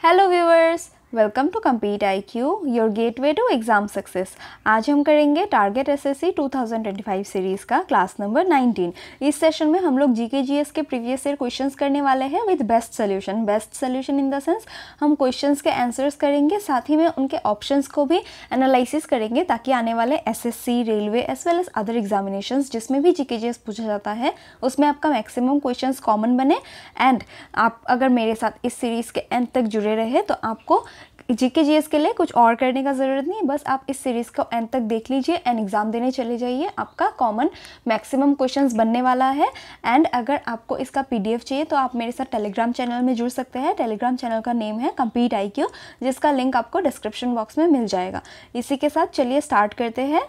Hello viewers, welcome to compete IQ, your gateway to exam success. आज हम करेंगे target SSC 2025 series का class number 19। इस session में हम लोग GK GS के प्रीवियस ईयर क्वेश्चंस करने वाले हैं with best solution in the sense हम क्वेश्चंस के आंसर्स करेंगे, साथ ही में उनके ऑप्शंस को भी एनालिसिस करेंगे ताकि आने वाले SSC, railway as well as other examinations जिसमें भी GK GS पूछा जाता है उसमें आपका मैक्सिमम क्वेश्चंस कॉमन बने। एंड आप अगर मेरे साथ इस सीरीज़ के एंड तक जुड़े रहे तो आपको GK GS के लिए कुछ और करने का ज़रूरत नहीं, बस आप इस सीरीज़ को एंड तक देख लीजिए एंड एग्ज़ाम देने चले जाइए। आपका कॉमन मैक्सिमम क्वेश्चंस बनने वाला है। एंड अगर आपको इसका PDF चाहिए तो आप मेरे साथ टेलीग्राम चैनल में जुड़ सकते हैं। टेलीग्राम चैनल का नेम है कम्पीट IQ, जिसका लिंक आपको डिस्क्रिप्शन बॉक्स में मिल जाएगा। इसी के साथ चलिए स्टार्ट करते हैं।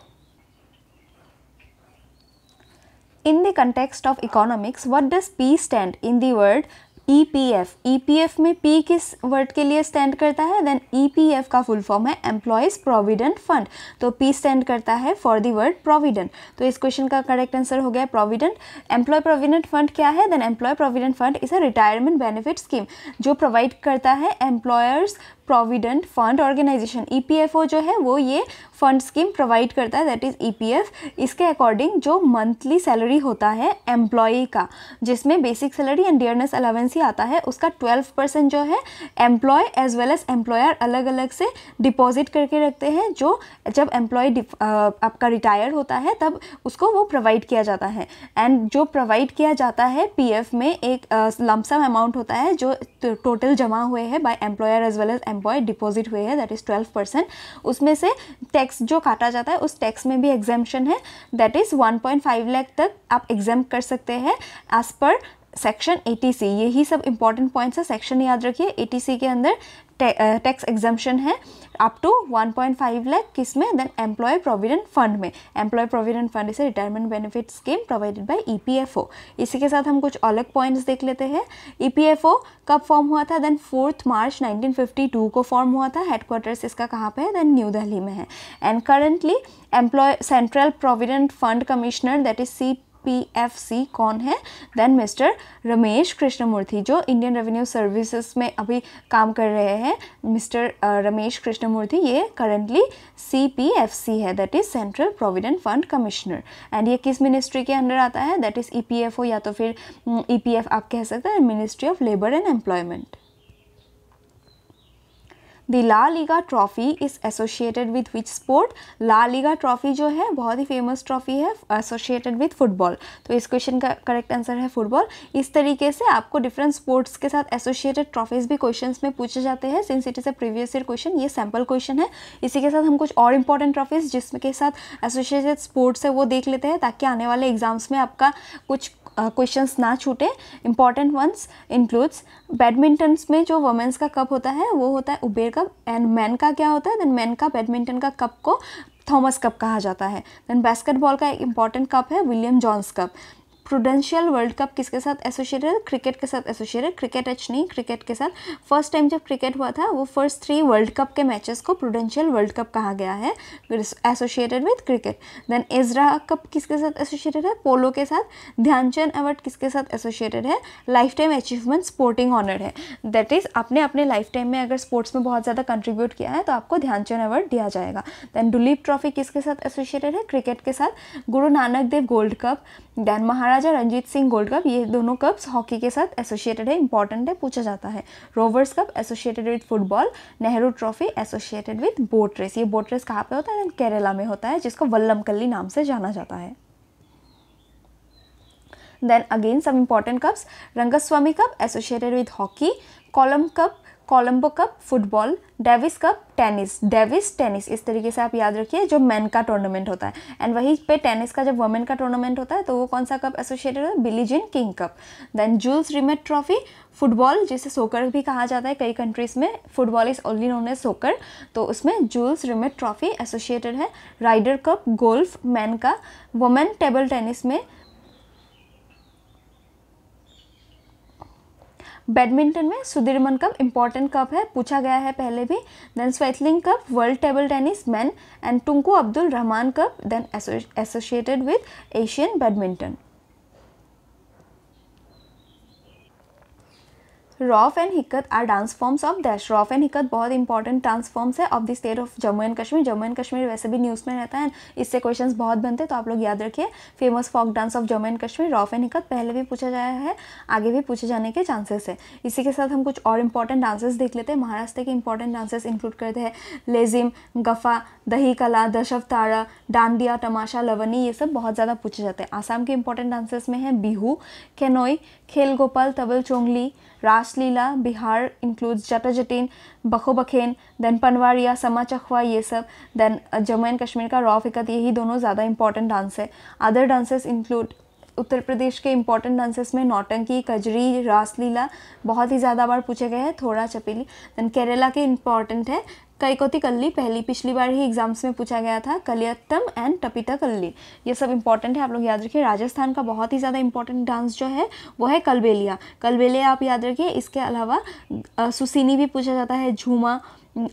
In the context of economics, what does P stand in the word EPF? EPF में P किस वर्ड के लिए स्टैंड करता है? देन EPF का फुल फॉर्म है एम्प्लॉयज़ प्रोविडेंट फंड, तो P स्टैंड करता है फॉर द वर्ड प्रोविडेंट। तो इस क्वेश्चन का करेक्ट आंसर हो गया प्रोविडेंट। एम्प्लॉय प्रोविडेंट फंड क्या है? Then employee provident fund is a retirement benefit scheme जो प्रोवाइड करता है employers provident fund organisation. EPFO जो है वो ये फंड स्कीम प्रोवाइड करता है, दैट इज़ EPF। इसके अकॉर्डिंग जो मंथली सैलरी होता है एम्प्लॉई का, जिसमें basic salary and dearness allowance ही आता है, उसका 12% जो है employee as well as employer अलग अलग से डिपॉजिट करके रखते हैं। जो जब एम्प्लॉय आपका रिटायर होता है तब उसको वो प्रोवाइड किया जाता है। एंड जो प्रोवाइड किया जाता है PF में एक लमसम अमाउंट होता है जो टोटल जमा हुए हैं by employer as well as employee deposit हुए हैं, दैट इज़ 12%। उसमें से टैक्स जो काटा जाता है उस टैक्स में भी एग्जेम्पशन है, दैट इज़ 1.5 लाख तक आप एग्जाम कर सकते हैं एज पर सेक्शन 80C। यही सब इंपॉर्टेंट पॉइंट्स है, सेक्शन याद रखिए। 80C के अंदर टैक्स एग्जाम्पशन है अप टू 1.5 लाख किसमें? देन एम्प्लॉय प्रोविडेंट फंड में। एम्प्लॉय प्रोविडेंट फंड इसे retirement benefit scheme provided by EPFO। इसी के साथ हम कुछ अलग पॉइंट्स देख लेते हैं। EPFO कब फॉर्म हुआ था? देन 4 मार्च 1952 को फॉर्म हुआ था। हेडक्वार्टर्स इसका कहाँ पे है? देन न्यू दिल्ली में है। And currently employee central provident fund commissioner that is CPFC कौन है? देन मिस्टर रमेश कृष्णमूर्ति, जो इंडियन रेवेन्यू सर्विसेज में अभी काम कर रहे हैं। मिस्टर रमेश कृष्णमूर्ति ये करंटली CPFC है, that is central provident fund commissioner. And ये किस मिनिस्ट्री के अंडर आता है? दैट इज़ EPFO या तो फिर EPF आप कह सकते हैं, ministry of labour and employment. The La Liga trophy is associated with which sport? La Liga trophy जो है बहुत ही फेमस ट्रॉफी है एसोसिएटेड विथ फुटबॉल, तो इस क्वेश्चन का करेक्ट आंसर है फुटबॉल। इस तरीके से आपको डिफरेंट स्पोर्ट्स के साथ एसोसिएटेड ट्रॉफीज भी क्वेश्चंस में पूछे जाते हैं, since it is a previous year question. ये सैम्पल क्वेश्चन है। इसी के साथ हम कुछ और इंपॉर्टेंट ट्रॉफीज जिसके साथ एसोसिएटेड स्पोर्ट्स है वो देख लेते हैं, ताकि आने वाले एग्जाम्स में आपका कुछ क्वेश्चंस ना छूटे। इंपॉर्टेंट वंस इंक्लूड्स बैडमिंटन में जो वुमेन्स का कप होता है वो होता है उबेर कप। एंड मैन का क्या होता है? देन मैन का बैडमिंटन का कप को थॉमस कप कहा जाता है। देन बास्केटबॉल का एक इंपॉर्टेंट कप है William Jones cup. Prudential world cup किसके साथ एसोसिएटेड है? क्रिकेट के साथ एसोसिएटेड। क्रिकेट नहीं, क्रिकेट के साथ फर्स्ट टाइम जब क्रिकेट हुआ था वो फर्स्ट 3 वर्ल्ड कप के मैचेस को प्रूडेंशियल वर्ल्ड कप कहा गया है, associated with cricket. Then Ezra cup किसके साथ एसोसिएटेड है? पोलो के साथ। ध्यानचंद अवार्ड किसके साथ एसोसिएटेड है? Life time achievement sporting honour है, दैट इज़ आपने अपने लाइफ टाइम में अगर स्पोर्ट्स में बहुत ज़्यादा कंट्रीब्यूट किया है तो आपको ध्यानचंद अवार्ड दिया जाएगा। देन दुलीप ट्रॉफी किसके साथ एसोसिएटेड है? क्रिकेट के साथ। Guru Nanak Dev gold cup, then महाराजा रंजीत सिंह गोल्ड कप, ये दोनों कप्स हॉकी के साथ एसोसिएटेड है, इंपॉर्टेंट है, पूछा जाता है। Rovers cup associated with football. Nehru trophy associated with boat race. ये बोट रेस कहाँ पे होता है? केरला में होता है, जिसको वल्लमकल्ली नाम से जाना जाता है। Then again some important cups. Rangaswamy cup associated with hockey. Colombo cup football. Davis cup tennis. Davis tennis, इस तरीके से आप याद रखिए, जो मेन का टूर्नामेंट होता है। एंड वहीं पे टेनिस का जब वुमेन का टूर्नामेंट होता है तो वो कौन सा कप एसोसिएटेड है? Billie Jean King cup. Then Jules Rimet trophy football, जिसे सोकर भी कहा जाता है कई कंट्रीज़ में, football is only known as soccer, तो उसमें जूल्स रिमेट ट्रॉफी एसोसिएटेड है। राइडर कप गोल्फ मैन का। वुमेन टेबल टेनिस में। बैडमिंटन में सुदीरमन कप इंपॉर्टेंट कप है, पूछा गया है पहले भी। Then Swaythling cup world table tennis man. And Tunku Abdul Rahman cup then associated with Asian badminton. Rouf and Hikat are dance forms of dash. Rouf and Hikat बहुत important dance forms है of the state of Jammu and Kashmir. Jammu and Kashmir वैसे भी news में रहता है, इससे questions बहुत बनते हैं, तो आप लोग याद रखिए। Famous folk dance of Jammu and Kashmir, Rouf and Hikat पहले भी पूछा गया है, आगे भी पूछे जाने के चांसेस है। इसी के साथ हम कुछ और इंपॉर्टेंट डांसेस देख लेते हैं। महाराष्ट्र के इंपॉर्टेंट डांसेस इंक्लूड करते हैं लेजिम, गफा, दही कला, दशवतारा, डांडिया, तमाशा, लवनी, ये सब बहुत ज़्यादा पूछे जाते हैं। आसाम के इंपॉर्टेंट डांसेस में है बिहू, केनोई, खेल गोपाल, तबल चोंगली, रासलीला। बिहार इंक्लूड्स जटा जटिन, बखो बखेन, देन पनवारिया, समा चखवा, ये सब। देन जम्मू एंड कश्मीर का रॉफ हिक्कत, यही दोनों ज़्यादा इंपॉर्टेंट डांस है। Other dances include Uttar Pradesh के इंपॉर्टेंट डांसेस में नौटंकी, कजरी, रासलीला बहुत ही ज़्यादा बार पूछे गए हैं, थोड़ा चपेली। देन केरला के इंपॉर्टेंट है कैकोती कल्ली, पिछली बार ही एग्जाम्स में पूछा गया था, कलियत्तम एंड टपिता कल्ली, ये सब इंपॉर्टेंट है, आप लोग याद रखिए। राजस्थान का बहुत ही ज़्यादा इंपॉर्टेंट डांस जो है वो है कलबेलिया। कलबेलिया आप याद रखिए। इसके अलावा सुसीनी भी पूछा जाता है, झूमा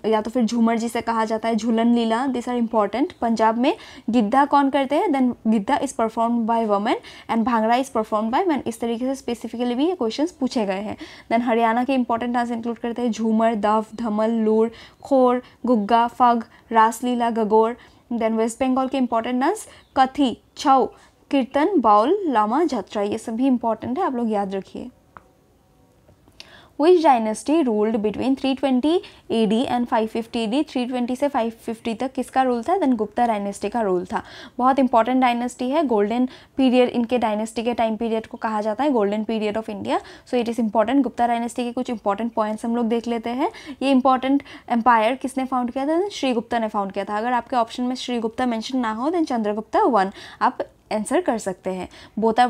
या तो फिर झूमर जिसे कहा जाता है, Jhulan Leela, this are important. Punjab में गिद्धा कौन करते हैं, then Giddha is performed by women and Bhangra is performed by man. इस तरीके से स्पेसिफिकली भी ये क्वेश्चंस पूछे गए हैं। देन हरियाणा के इंपॉर्टेंट डांस इंक्लूड करते हैं झूमर, दफ, धमल, लूर, खोर, गुग्गा, फग, रासलीला, गगोर। देन वेस्ट बंगाल के इंपॉर्टेंट डांस कथी, छऊ, कीर्तन, बाउल, लामा, जत्रा, ये सभी इंपॉर्टेंट है, आप लोग याद रखिए। Which dynasty ruled between 320 AD and 550 AD? 320 से 550 तक किसका रूल था? देन गुप्ता डायनेस्टी का रूल था। बहुत इंपॉर्टेंट डायनेस्टी है, गोल्डन पीरियड इनके डायनेस्टी के टाइम पीरियड को कहा जाता है, golden period of India. So it is important. Gupta dynasty के कुछ इंपॉर्टेंट पॉइंट्स हम लोग देख लेते हैं। ये इंपॉर्टेंट एम्पायर किसने फाउंड किया था? श्रीगुप्ता ने फाउंड किया था। अगर आपके ऑप्शन में श्रीगुप्ता मेंशन ना हो देन चंद्रगुप्ता 1 आप आंसर कर सकते हैं। Both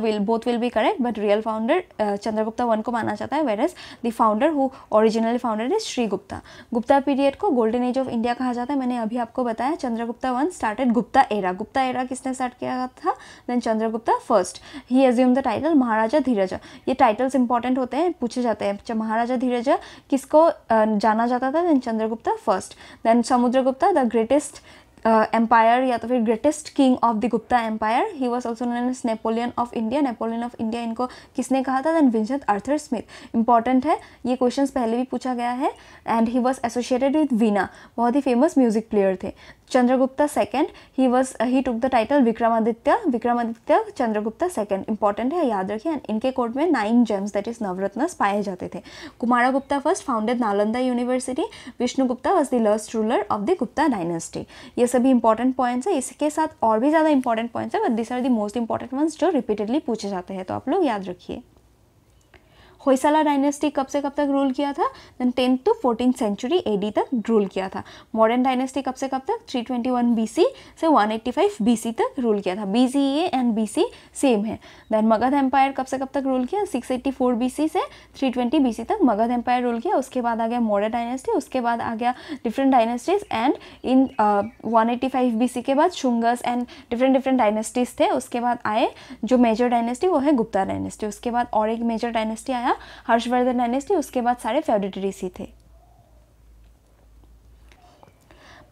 will be correct, but real founder Chandragupta 1 को माना जाता है, where as the founder who originally founder is Shrigupta. Gupta period को गोल्डन एज ऑफ इंडिया कहा जाता है। मैंने अभी आपको बताया Chandragupta 1 started Gupta era. Gupta era किसने स्टार्ट किया था? Then Chandragupta first, he assume the title Maharaja Dhiraj. ये टाइटल्स इंपॉर्टेंट होते हैं, पूछे जाते हैं। महाराजा धीरज किसको जाना जाता था? Then Chandragupta first. Then Samudragupta the greatest empire या तो फिर greatest king of the Gupta empire, he was also known as Napoleon of India. Napoleon of India इनको किसने कहा था? Then Vincent Arthur Smith. Important है, ये क्वेश्चंस पहले भी पूछा गया है। And he was associated with veena, बहुत ही फेमस म्यूजिक प्लेयर थे। Chandragupta second, he took the title Vikramaditya Chandragupta second. Important है, याद रखिए। इनके कोर्ट में 9 जेम्स दैट इज नवरत्नस पाए जाते थे। Kumaragupta first founded Nalanda university. Vishnugupta was the last ruler of the Gupta dynasty. ये सभी इंपॉर्टेंट पॉइंट्स है। इसके साथ और भी ज़्यादा इंपॉर्टेंट पॉइंट्स है, but this are the most important ones जो रिपीटेडली पूछे जाते हैं, तो आप लोग याद रखिए। होयसाला डायनेस्टी कब से कब तक रूल किया था? Then 10th to 14th century AD तक रूल किया था। मॉडर्न डायनेस्टी कब से कब तक? 321 BC से 185 BC तक रूल किया था। BCE एंड BC सेम है। देन मगध एम्पायर कब से कब तक रूल किया? 684 BC से 320 BC तक मगध एम्पायर रूल किया। उसके बाद आ गया मॉडर्न डायनेस्टी, उसके बाद आ गया different dynasties, and in 185 BC के बाद शुंगस एंड डिफरेंट डायनेस्टीज थे। उसके बाद आए जो मेजर डायनेस्टी, वो है गुप्ता डायनेस्टी। उसके बाद और एक मेजर डायनेस्टी आया हर्षवर्धन डायनेस्टी। उसके बाद सारे फेउडेटरीज ही थे।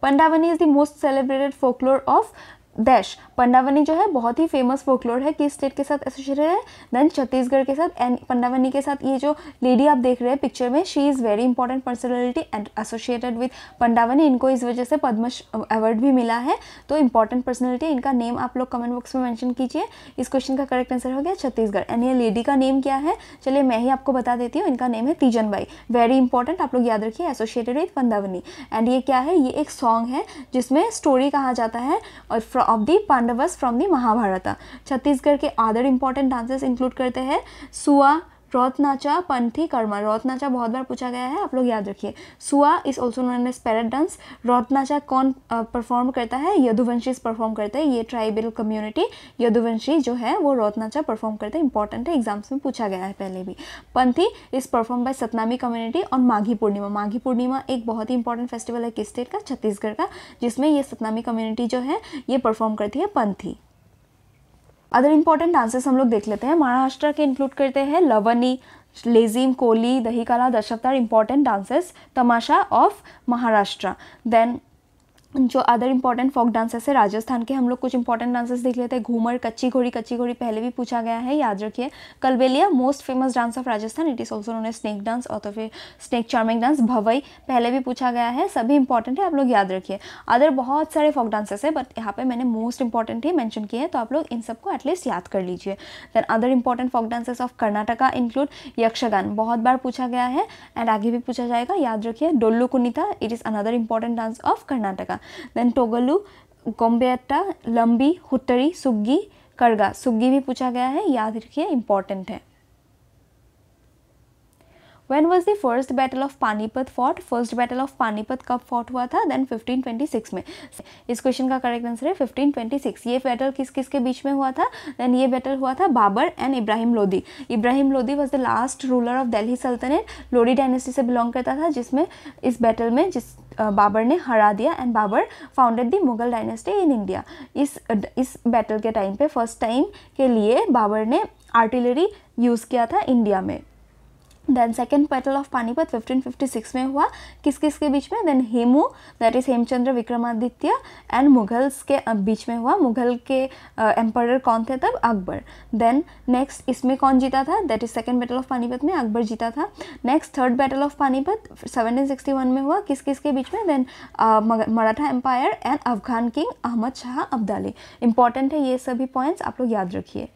Pandavani is the most celebrated folklore of dash. Pandavani जो है बहुत ही फेमस फोकलोर है, किस स्टेट के साथ एसोसिएटेड है? देन छत्तीसगढ़ के साथ। एंड पंडावनी के साथ ये जो लेडी आप देख रहे हैं पिक्चर में, she is very important personality and associated with Pandavani. इनको इस वजह से पद्मश्री अवार्ड भी मिला है, तो इंपॉर्टेंट पर्सनैलिटी। इनका नेम आप लोग कमेंट बॉक्स में मेंशन कीजिए। इस क्वेश्चन का करेक्ट आंसर हो गया छत्तीसगढ़। एंड ये लेडी का नेम क्या है? चलिए मैं ही आपको बता देती हूँ। इनका नेम है तीजनबाई। वेरी इंपॉर्टेंट, आप लोग याद रखिए, एसोसिएटेड विद पंडावनी। एंड ये क्या है? ये एक सॉन्ग है जिसमें स्टोरी कहा जाता है of the Pandavas from the Mahabharata. Chhattisgarh के अदर इंपॉर्टेंट डांसेस इंक्लूड करते हैं सुआ, रौतनाचा, पंथी, कर्मा। रौतनाचा बहुत बार पूछा गया है, आप लोग याद रखिए। Suaa is also known as parrot dance. Rautnacha कौन परफॉर्म करता है? यदुवंशी परफॉर्म करते हैं। ये ट्राइबल कम्युनिटी यदुवंशी जो है वो रौतनाचा परफॉर्म करते हैं। इंपॉर्टेंट है, एग्जाम्स में पूछा गया है पहले भी। Panthi is perform by Satnami community on Maghi Purnima. Maghi Purnima एक बहुत ही इंपॉर्टेंट फेस्टिवल है किस स्टेट का? छत्तीसगढ़ का, जिसमें ये सतनामी कम्युनिटी जो है ये परफॉर्म करती है पंथी। अदर इंपॉर्टेंट डांसेस हम लोग देख लेते हैं। महाराष्ट्र के इंक्लूड करते हैं लवनी, lezim, Koli, Dahi Kala, Dashavatar, important dances. Tamasha of Maharashtra. Then जो अदर इंपॉर्टेंट फोक डांसेस है राजस्थान के, हम लोग कुछ इंपॉर्टेंट डांसेस देख लेते हैं। घूमर, कच्ची घोड़ी पहले भी पूछा गया है, याद रखिए। Kalbelia most famous dance of Rajasthan, it is also known as snake dance और तो फिर स्नेक चार्मिंग डांस। भवई पहले भी पूछा गया है, सभी इंपॉर्टेंट है, आप लोग याद रखिए। अदर बहुत सारे फोक डांसेस है, बट यहाँ पे मैंने मोस्ट इंपॉर्टेंट ही मेंशन किए हैं, तो आप लोग इन सबको एटलीस्ट याद कर लीजिए। Then other important folk dances of Karnataka include Yakshagana, बहुत बार पूछा गया है एंड आगे भी पूछा जाएगा, याद रखिए। Dollu Kunitha, it is another important dance of Karnataka. Then Togalu, Gombeyatta, Lambi, Huttari, सुग्गी, करगा, सुग्गी भी पूछा गया है, याद रखिए, इंपॉर्टेंट है। When was the first battle of Panipat fought? First battle of Panipat कब फॉट हुआ था? देन 1526 में। इस क्वेश्चन का करेक्ट आंसर है 1526। ये बैटल किस किस के बीच में हुआ था? देन ये बैटल हुआ था Babur and Ibrahim Lodi. Ibrahim Lodi was the last ruler of Delhi Sultanate, Lodi dynasty से बिलोंग करता था, जिसमें इस बैटल में बाबर ने हरा दिया and Babur founded the Mughal dynasty in India. इस बैटल के टाइम पे फर्स्ट टाइम के लिए बाबर ने आर्टिलरी यूज़ किया था इंडिया में। Then second battle of Panipat 1556 में हुआ, किस किस के बीच में? Then Hemu, that is Hemchandra Vikramaditya and Mughals के बीच में हुआ। मुगल के एम्परर कौन थे तब? अकबर। देन नेक्स्ट इसमें कौन जीता था? That is second battle of Panipat में अकबर जीता था। Next third battle of Panipat 1761 में हुआ, किस किस के बीच में? Then Maratha empire and Afghan king Ahmad Shah Abdali. Important है ये सभी पॉइंट्स, आप लोग याद रखिए।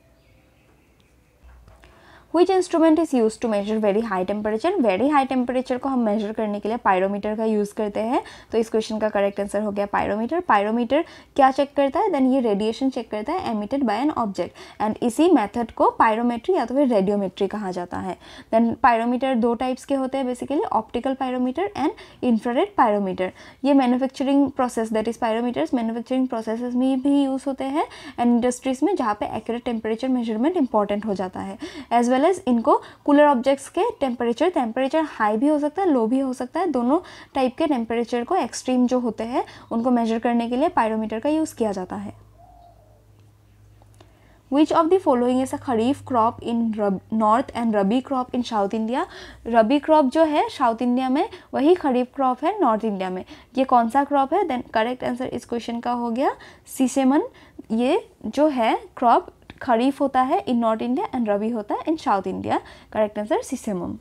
Which instrument is used to measure very high temperature? Very high temperature को हम मेजर करने के लिए पायरोमीटर का यूज़ करते हैं, तो इस क्वेश्चन का करेक्ट आंसर हो गया पायरोमीटर। पायरोमीटर क्या चेक करता है? देन ये रेडिएशन चेक करता है emitted by an object, and इसी मेथड को पायरोमेट्री या तो फिर रेडियोमेट्री कहा जाता है। देन पायरोमीटर दो टाइप्स के होते हैं basically, optical pyrometer and infrared pyrometer. ये manufacturing process, that is pyrometers manufacturing processes में भी यूज़ होते हैं एंड इंडस्ट्रीज में, जहाँ पे एक्यूरेट टेम्परेचर मेजरमेंट इंपॉर्टेंट हो जाता है। एज वेल इनको कूलर ऑब्जेक्ट्स के टेम्परेचर हाई भी हो सकता है, लो भी हो सकता है, दोनों टाइप के टेम्परेचर को एक्सट्रीम जो होते हैं उनको मेजर करने के लिए पायरोमीटर का यूज़ किया जाता है। Which of the following is a kharif crop in north and rabi crop in south India? Rabi crop जो है साउथ इंडिया में, वही खरीफ क्रॉप है नॉर्थ इंडिया में। ये कौन सा क्रॉप है? देन करेक्ट आंसर इस क्वेश्चन का हो गया सीसेमन। ये जो है क्रॉप खरीफ होता है in north India and rabi होता है in south India. Correct answer sesamum.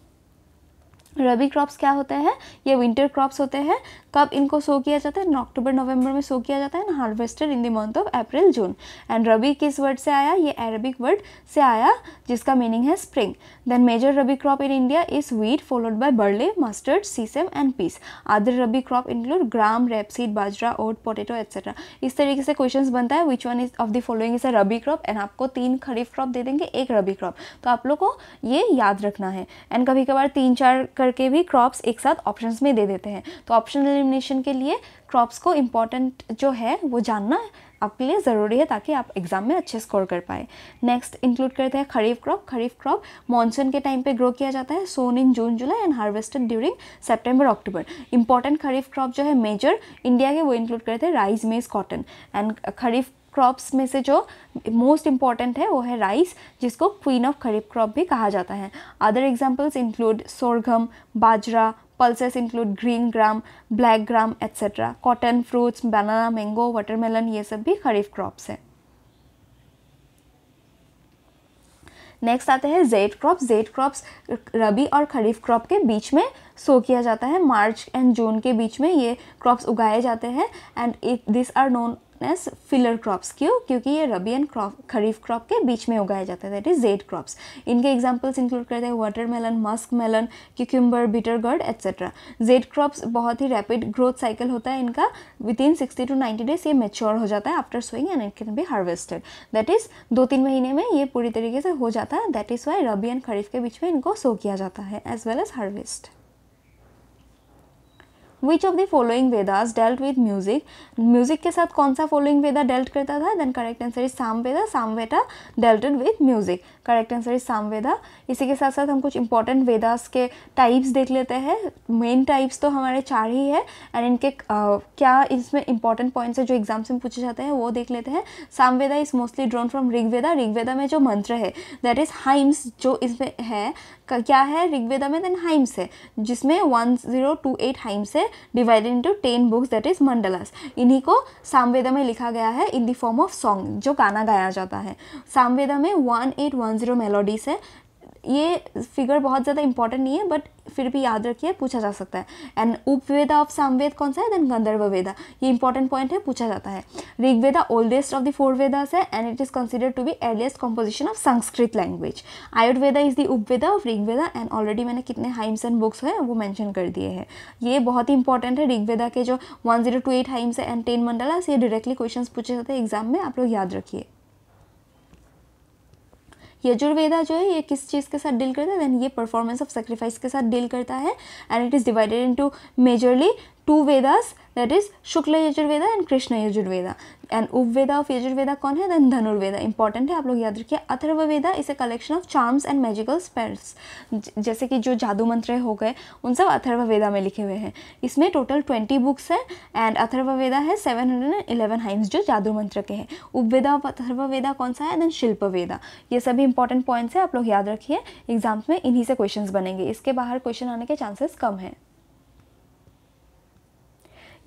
Rabi crops क्या होते हैं? ये विंटर क्रॉप्स होते हैं। कब इनको सो किया जाता है? अक्टूबर नवंबर में सो किया जाता है, harvested in the month of April June. And rabi किस वर्ड से आया? ये अरबिक वर्ड से आया जिसका मीनिंग है spring. Then major rabi crop in India is wheat followed by barley, mustard, sesame and peas. Other rabi crop include gram, rapeseed, bajra, oat, potato etcetera. इस तरीके से क्वेश्चंस बनता है which one is of the following is a rabi crop, and आपको 3 खरीफ crop दे देंगे, 1 रबी crop, तो आप लोग को ये याद रखना है। एंड कभी कभार 3-4 करके भी क्रॉप्स एक साथ ऑप्शंस में दे देते हैं, तो ऑप्शनल एलिमिनेशन के लिए क्रॉप्स को इम्पॉर्टेंट जो है वो जानना आपके लिए ज़रूरी है ताकि आप एग्जाम में अच्छे स्कोर कर पाए। नेक्स्ट इंक्लूड करते हैं kharif crop. Kharif crop monsoon के टाइम पे ग्रो किया जाता है, sown in June July and harvested during September October. Important kharif crop जो है मेजर इंडिया के, वो इंक्लूड करते हैं राइस, मेज, कॉटन। एंड खरीफ क्रॉप्स में से जो मोस्ट इंपॉर्टेंट है वो है राइस, जिसको क्वीन ऑफ खरीफ क्रॉप भी कहा जाता है। Other examples include sorghum, bajra, pulses include green gram, black gram etcetera. Cotton, fruits, banana, mango, watermelon, ये सब भी खरीफ क्रॉप्स हैं। नेक्स्ट आते हैं जेड क्रॉप्स। जेड क्रॉप्स रबी और खरीफ क्रॉप के बीच में सो किया जाता है, मार्च एंड जून के बीच में ये क्रॉप्स उगाए जाते हैं and this are known as filler crops. क्यों? क्योंकि ये रबी एंड खरीफ क्रॉप के बीच में उगाए जाते हैं, दैट इज जेड क्रॉप्स। इनके एग्जांपल्स इंक्लूड करते हैं watermelon, musk melon, cucumber, bitter gourd etcetera. Zaid crops बहुत ही रैपिड ग्रोथ साइकिल होता है इनका, विद इन 60 to 90 डेज ये मेच्योर हो जाता है after sowing and it can be harvested. That is 2-3 महीने में ये पूरी तरीके से हो जाता है, that is why rabi and kharif के बीच में इनको सो किया जाता है as well as harvest. Which of the following Vedas dealt with music? Music के साथ कौन सा फॉलोइंग वेदा डेल्ट करता था? Then correct answer is Samaveda. Samaveda dealted with music. Correct answer is Samaveda. इसी के साथ साथ हम कुछ इंपॉर्टेंट वेदास के टाइप्स देख लेते हैं। मेन टाइप्स तो हमारे 4 ही है एंड इनके क्या इसमें इंपॉर्टेंट पॉइंट्स है जो एग्जाम्स में पूछे जाते हैं वो देख लेते हैं। Samaveda is mostly drawn from Rigveda. Rigveda में जो मंत्र है दैट इज हाइम्स जो इसमें है क्या है ऋग्वेदा में, देन हाइम्स है जिसमें 1028 हाइम्स है divided into 10 books that is mandalas. इन्हीं को सामवेदा में लिखा गया है in the form of song जो गाना गाया जाता है। सामवेदा में 1810 मेलोडीज है। ये फिगर बहुत ज़्यादा इंपॉर्टेंट नहीं है बट फिर भी याद रखिए, पूछा जा सकता है। एंड उपवेदा ऑफ सामवेद कौन सा है, देन गंधर्व वेदा। ये इंपॉर्टेंट पॉइंट है, पूछा जाता है। Rigveda oldest of the 4 Vedas है and it is considered to be earliest composition of Sanskrit language. Ayurveda is the Upaveda of Rigveda and already मैंने कितने हाइम्स एंड बुक्स हैं वो मेंशन कर दिए हैं। ये बहुत ही इंपॉर्टेंट है। ऋग्वेदा के जो 1028 हाइम्स है एंड 10 मंडलास, ये डायरेक्टली क्वेश्चन पूछे जाते हैं एग्जाम में, आप लोग याद रखिए। यजुर्वेदा जो है ये किस चीज़ के साथ डील करता है, देन ये परफॉर्मेंस ऑफ सेक्रीफाइस के साथ डील करता है and it is divided into majorly 2 Vedas that is Shukla Yajurveda and Krishna Yajurveda. And Upaveda of Yajurveda कौन है, देन धनुर्वेदा। इंपॉर्टेंट है, आप लोग याद रखिए। Atharvaveda is a collection of charms and magical spells. जैसे कि जो जादू मंत्र हो गए उन सब अथर्ववेदा में लिखे हुए हैं। इसमें टोटल 20 बुक्स हैं एंड अथर्ववेदा है 711 हाइम्स जो जादू मंत्र के हैं। उपवेदा ऑफ अथर्ववेदा कौन सा है, देन शिल्पवेदा। ये सभी इंपॉर्टेंट पॉइंट्स हैं, आप लोग याद रखिए। एग्जाम्स में इन्हीं से क्वेश्चंस बनेंगे, इसके बाहर क्वेश्चन आने के चांसेस कम हैं।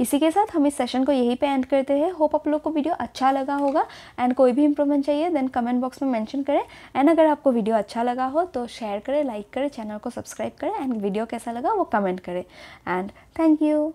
इसी के साथ हम इस सेशन को यहीं पे एंड करते हैं। होप आप लोग को वीडियो अच्छा लगा होगा एंड कोई भी इंप्रूवमेंट चाहिए देन कमेंट बॉक्स में मेंशन करें। एंड अगर आपको वीडियो अच्छा लगा हो तो शेयर करें, लाइक करें, चैनल को सब्सक्राइब करें एंड वीडियो कैसा लगा वो कमेंट करें। And thank you.